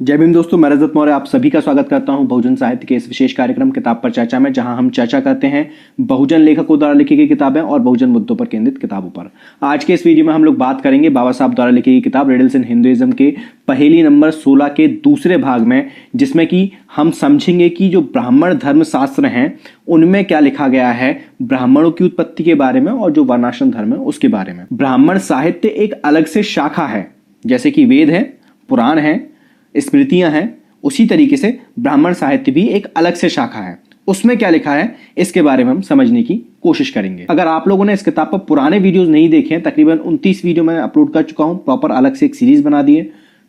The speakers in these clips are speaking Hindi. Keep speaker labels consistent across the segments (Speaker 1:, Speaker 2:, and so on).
Speaker 1: जय भीम दोस्तों, मैं रजत मौर्य आप सभी का स्वागत करता हूं बहुजन साहित्य के इस विशेष कार्यक्रम किताब पर चर्चा में, जहां हम चर्चा करते हैं बहुजन लेखकों द्वारा लिखी गई किताबें और बहुजन मुद्दों पर केंद्रित किताबों पर। आज के इस वीडियो में हम लोग बात करेंगे बाबा साहब द्वारा लिखी गई किताब रिडल्स इन हिंदुइज्म के पहेली नंबर 16 के दूसरे भाग में, जिसमें कि हम समझेंगे कि जो ब्राह्मण धर्म शास्त्र हैं उनमें क्या लिखा गया है ब्राह्मणों की उत्पत्ति के बारे में और जो वर्णाश्रम धर्म है उसके बारे में। ब्राह्मण साहित्य एक अलग से शाखा है, जैसे कि वेद है, पुराण है, स्मृतियां हैं, उसी तरीके से ब्राह्मण साहित्य भी एक अलग से शाखा है। उसमें क्या लिखा है इसके बारे में हम समझने की कोशिश करेंगे। अगर आप लोगों ने इस किताब पर पुराने वीडियोस नहीं देखे हैं, तकरीबन 29 वीडियो मैं अपलोड कर चुका हूं, प्रॉपर अलग से एक सीरीज बना दी है,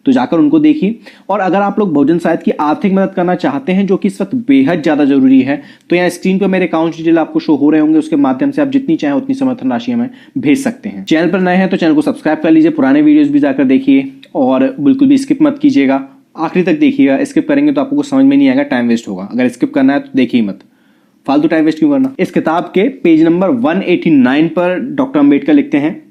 Speaker 1: तो जाकर उनको देखिए। और अगर आप लोग बहुजन साहित्य की आर्थिक मदद करना चाहते हैं, जो कि इस वक्त बेहद ज्यादा जरूरी है, तो यहाँ स्क्रीन पर मेरे अकाउंट डिटेल आपको शो हो रहे होंगे, उसके माध्यम से आप जितनी चाहें उतनी समर्थन राशि हमें भेज सकते हैं। चैनल पर नए हैं तो चैनल को सब्सक्राइब कर लीजिए, पुराने वीडियोस भी जाकर देखिए और बिल्कुल भी स्किप मत कीजिएगा, आखिरी तक देखिएगा। स्किप करेंगे तो आपको कुछ समझ में नहीं आएगा, टाइम वेस्ट होगा। अगर स्किप करना है तो देखिए मत, फालतू टाइम वेस्ट क्यों करना। इस किताब के पेज नंबर 189 पर डॉक्टर अंबेडकर लिखते हैं,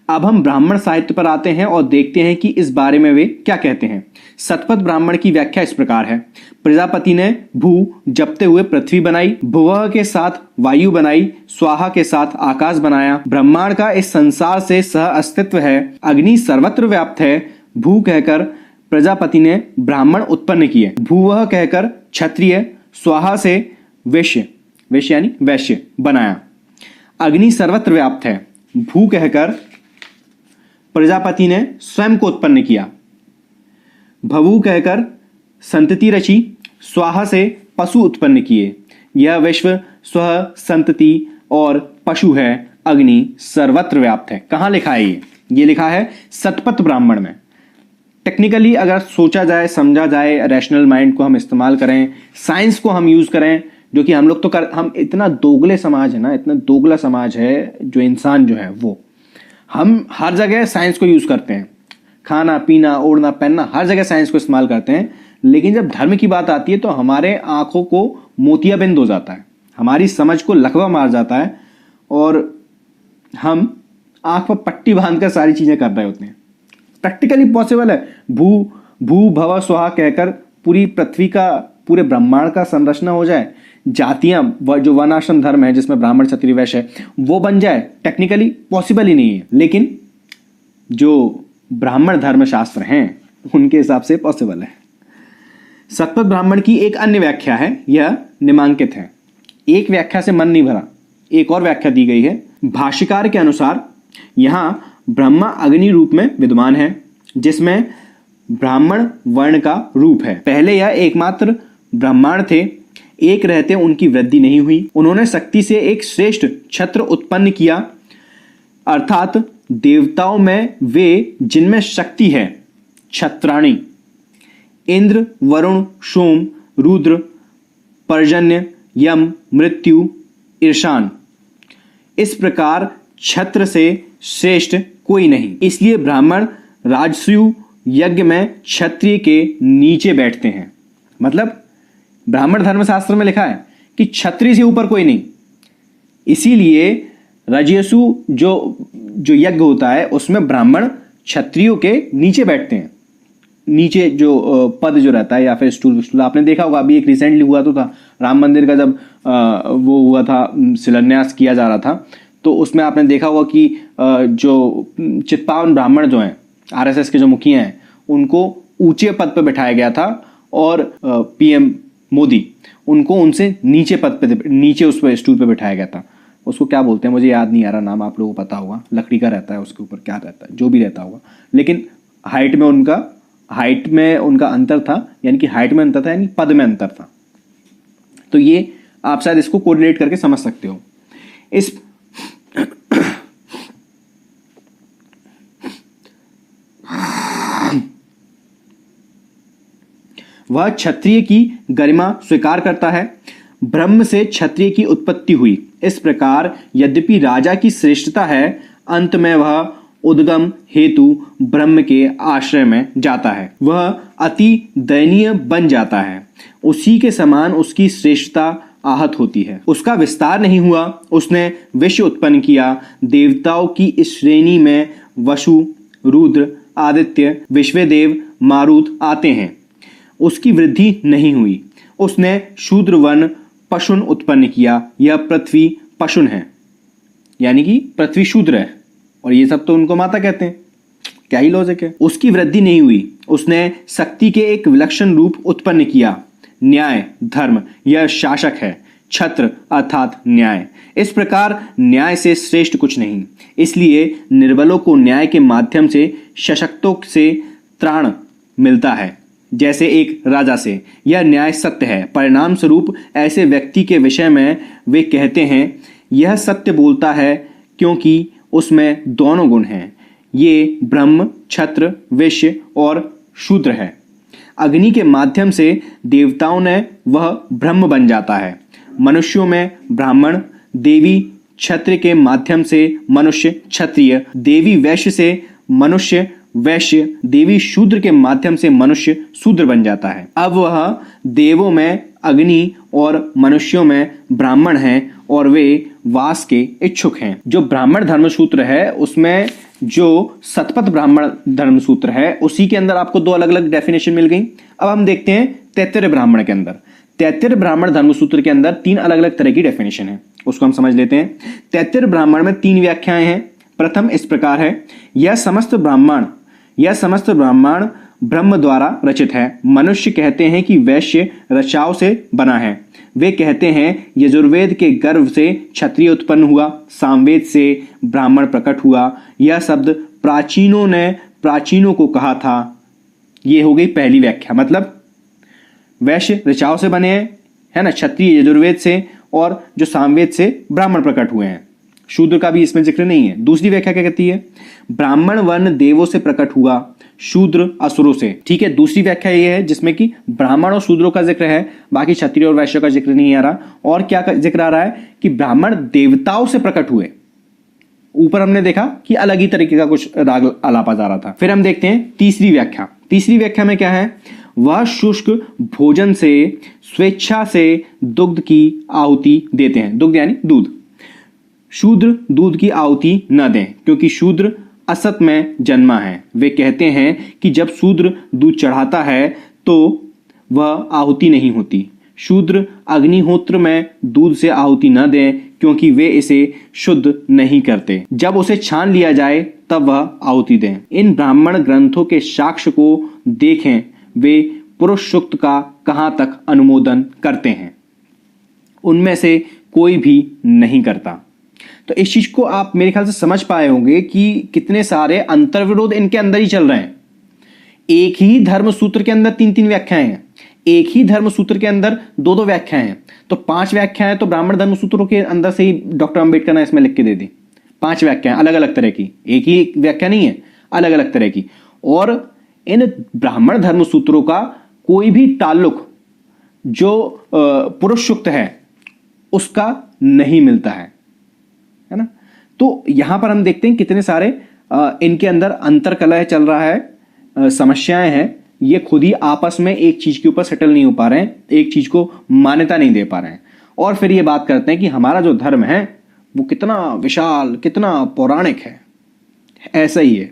Speaker 1: अब हम ब्राह्मण साहित्य पर आते हैं और देखते हैं कि इस बारे में वे क्या कहते हैं। शतपथ ब्राह्मण की व्याख्या इस प्रकार है, प्रजापति ने भू जपते हुए पृथ्वी बनाई, भुवः के साथ वायु बनाई, स्वाहा के साथ आकाश बनाया, ब्रह्मांड का इस संसार से सह अस्तित्व है, अग्नि सर्वत्र व्याप्त है, भू कहकर प्रजापति ने ब्राह्मण उत्पन्न किए, भूवः कहकर क्षत्रिय, स्वाहा से वैश्य, वैश्य यानी वैश्य बनाया, अग्नि सर्वत्र व्याप्त है, भू कहकर प्रजापति ने स्वयं को उत्पन्न किया, भवु कहकर संतति रची, स्वाहा से पशु उत्पन्न किए, यह विश्व स्व संतति और पशु है, अग्नि सर्वत्र व्याप्त है। कहां लिखा है ये लिखा है शतपथ ब्राह्मण में। टेक्निकली अगर सोचा जाए, समझा जाए, रैशनल माइंड को हम इस्तेमाल करें, साइंस को हम यूज करें, जो कि हम लोग तो हम इतना दोगले समाज है ना, इतना दोगला समाज है जो इंसान जो है वो, हम हर जगह साइंस को यूज करते हैं, खाना पीना ओढ़ना पहनना हर जगह साइंस को इस्तेमाल करते हैं, लेकिन जब धर्म की बात आती है तो हमारे आंखों को मोतियाबिंद हो जाता है, हमारी समझ को लकवा मार जाता है और हम आंख पर पट्टी बांधकर सारी चीजें कर रहे होते हैं। प्रैक्टिकली पॉसिबल है भू भव स्वाहा कहकर पूरी पृथ्वी का, पूरे ब्रह्मांड का संरचना हो जाए, जातियां जो वर्णाश्रम धर्म है जिसमें ब्राह्मण क्षत्रिय वैश्य है वो बन जाए, टेक्निकली पॉसिबल ही नहीं है, लेकिन जो ब्राह्मण धर्म शास्त्र हैं उनके हिसाब से पॉसिबल है। शतपथ ब्राह्मण की एक अन्य व्याख्या है, यह निम्नांकित है। एक व्याख्या से मन नहीं भरा, एक और व्याख्या दी गई है। भाष्यकार के अनुसार यहां ब्रह्मा अग्नि रूप में विद्यमान है, जिसमें ब्राह्मण वर्ण का रूप है। पहले यह एकमात्र ब्राह्मण थे, एक रहते उनकी वृद्धि नहीं हुई, उन्होंने शक्ति से एक श्रेष्ठ छत्र उत्पन्न किया, अर्थात देवताओं में वे जिनमें शक्ति है छत्राणी, इंद्र, वरुण, सोम, रुद्र, पर्जन्य, यम, मृत्यु, ईशान, इस प्रकार छत्र से श्रेष्ठ कोई नहीं, इसलिए ब्राह्मण राजसूय यज्ञ में क्षत्रिय के नीचे बैठते हैं। मतलब ब्राह्मण धर्मशास्त्र में लिखा है कि क्षत्रिय से ऊपर कोई नहीं, इसीलिए राजसु जो यज्ञ होता है उसमें ब्राह्मण क्षत्रियों के नीचे बैठते हैं। नीचे जो पद जो रहता है या फिर स्टूल आपने देखा होगा, अभी एक रिसेंटली हुआ तो था राम मंदिर का, जब वो हुआ था, शिलान्यास किया जा रहा था, तो उसमें आपने देखा होगा कि जो चित्पावन ब्राह्मण जो हैं, आरएसएस के जो मुखिया हैं, उनको ऊंचे पद पर बैठाया गया था और पीएम मोदी उनको उनसे नीचे पद पे, नीचे उस पर स्टूल पे बैठाया गया था। उसको क्या बोलते हैं मुझे याद नहीं आ रहा नाम, आप लोगों को पता होगा, लकड़ी का रहता है, उसके ऊपर क्या रहता है, जो भी रहता होगा, लेकिन हाइट में उनका अंतर था, यानी कि हाइट में अंतर था, यानी पद में अंतर था। तो ये आप शायद इसको कोरिलेट करके समझ सकते हो। इस वह क्षत्रिय की गरिमा स्वीकार करता है, ब्रह्म से क्षत्रिय की उत्पत्ति हुई, इस प्रकार यद्यपि राजा की श्रेष्ठता है, अंत में वह उद्गम हेतु ब्रह्म के आश्रय में जाता है, वह अति दयनीय बन जाता है, उसी के समान उसकी श्रेष्ठता आहत होती है, उसका विस्तार नहीं हुआ, उसने विश्व उत्पन्न किया, देवताओं की इस श्रेणी में वसु, रुद्र, आदित्य, विश्वदेव, मारुत आते हैं, उसकी वृद्धि नहीं हुई। उसने शूद्र वन पशुन उत्पन्न किया, यह पृथ्वी पशुन है, यानी कि पृथ्वी शूद्र है और ये सब तो उनको माता कहते हैं। क्या ही लॉजिक है। उसकी वृद्धि नहीं हुई। उसने शक्ति के एक विलक्षण रूप उत्पन्न किया, न्याय धर्म, यह शासक है, छत्र अर्थात न्याय। इस प्रकार न्याय से श्रेष्ठ कुछ नहीं, इसलिए निर्बलों को न्याय के माध्यम से सशक्तों से त्राण मिलता है, जैसे एक राजा से। यह न्याय सत्य है। परिणाम स्वरूप ऐसे व्यक्ति के विषय में वे कहते हैं, यह सत्य बोलता है, क्योंकि उसमें दोनों गुण हैं, ये ब्रह्म, क्षत्र, वैश्य और शूद्र है। अग्नि के माध्यम से देवताओं ने वह ब्रह्म बन जाता है, मनुष्यों में ब्राह्मण, देवी क्षत्र के माध्यम से मनुष्य क्षत्रिय, देवी वैश्य से मनुष्य वैश्य, देवी शूद्र के माध्यम से मनुष्य शूद्र बन जाता है। अब वह देवों में अग्नि और मनुष्यों में ब्राह्मण हैं और वे वास के इच्छुक हैं। जो ब्राह्मण धर्मसूत्र है उसमें जो शतपथ ब्राह्मण धर्मसूत्र है उसी के अंदर आपको दो अलग अलग डेफिनेशन मिल गई। अब हम देखते हैं तैत्तिरीय ब्राह्मण के अंदर। तैत्तिरीय ब्राह्मण धर्मसूत्र के अंदर तीन अलग अलग तरह की डेफिनेशन है, उसको हम समझ लेते हैं। तैत्तिरीय ब्राह्मण में तीन व्याख्याएं हैं। प्रथम इस प्रकार है, यह समस्त ब्राह्मण ब्रह्म द्वारा रचित है। मनुष्य कहते हैं कि वैश्य रचाव से बना है। वे कहते हैं यजुर्वेद के गर्भ से क्षत्रिय उत्पन्न हुआ, सामवेद से ब्राह्मण प्रकट हुआ। यह शब्द प्राचीनों को कहा था। यह हो गई पहली व्याख्या, मतलब वैश्य ऋचाव से बने हैं, है ना, क्षत्रिय यजुर्वेद से, और जो सामवेद से ब्राह्मण प्रकट हुए हैं। शूद्र का भी इसमें जिक्र नहीं है। दूसरी व्याख्या क्या कहती है, ब्राह्मण वर्ण देवों से प्रकट हुआ, शूद्र असुरों से। ठीक है, दूसरी व्याख्या यह है जिसमें कि ब्राह्मण और शूद्रों का जिक्र है, बाकी क्षत्रिय और वैश्य का जिक्र नहीं आ रहा। और क्या जिक्र आ रहा है कि ब्राह्मण देवताओं से प्रकट हुए। ऊपर हमने देखा कि अलग ही तरीके का कुछ राग आलापा जा रहा था। फिर हम देखते हैं तीसरी व्याख्या। तीसरी व्याख्या में क्या है, वह शुष्क भोजन से स्वेच्छा से दुग्ध की आहुति देते हैं। दुग्ध यानी दूध। शूद्र दूध की आहुति न दें, क्योंकि शूद्र असत में जन्मा है। वे कहते हैं कि जब शूद्र दूध चढ़ाता है तो वह आहुति नहीं होती। शूद्र अग्निहोत्र में दूध से आहुति न दें, क्योंकि वे इसे शुद्ध नहीं करते। जब उसे छान लिया जाए तब वह आहुति दें। इन ब्राह्मण ग्रंथों के साक्ष्य को देखें, वे पुरुष सूक्त का कहां तक अनुमोदन करते हैं। उनमें से कोई भी नहीं करता। तो इस चीज को आप मेरे ख्याल से समझ पाए होंगे कि कितने सारे अंतर्विरोध इनके अंदर ही चल रहे हैं। एक ही धर्म सूत्र के अंदर तीन तीन व्याख्याएं हैं, एक ही धर्म सूत्र के अंदर दो दो व्याख्याएं हैं। तो पांच व्याख्याएं तो ब्राह्मण धर्म सूत्रों के अंदर से ही डॉक्टर अंबेडकर ने इसमें लिख के दे दी। पांच व्याख्याएं अलग अलग तरह की, एक ही व्याख्या नहीं है, अलग अलग तरह की। और इन ब्राह्मण धर्म सूत्रों का कोई भी ताल्लुक जो पुरुष सूक्त है उसका नहीं मिलता है ना। तो यहां पर हम देखते हैं कितने सारे इनके अंदर अंतरकलह चल रहा है, समस्याएं हैं। ये खुद ही आपस में एक चीज के ऊपर सेटल नहीं हो पा रहे हैं, एक चीज को मान्यता नहीं दे पा रहे हैं। और फिर ये बात करते हैं कि हमारा जो धर्म है वो कितना विशाल, कितना पौराणिक है। ऐसा ही है।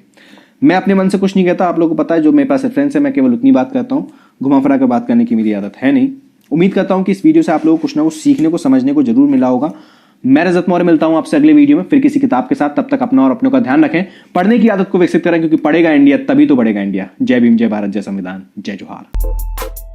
Speaker 1: मैं अपने मन से कुछ नहीं कहता, आप लोगों को पता है, जो मेरे पास रेफरेंस है मैं केवल उतनी बात करता हूं, घुमा फिरा कर बात करने की मेरी आदत है नहीं। उम्मीद करता हूं कि इस वीडियो से आप लोगों को कुछ ना कुछ सीखने को, समझने को जरूर मिला होगा। मैं रजत मौर्य मिलता हूं आपसे अगले वीडियो में फिर किसी किताब के साथ। तब तक अपना और अपनों का ध्यान रखें, पढ़ने की आदत को विकसित करें, क्योंकि पढ़ेगा इंडिया तभी तो बढ़ेगा इंडिया। जय भीम, जय भारत, जय संविधान, जय जोहार।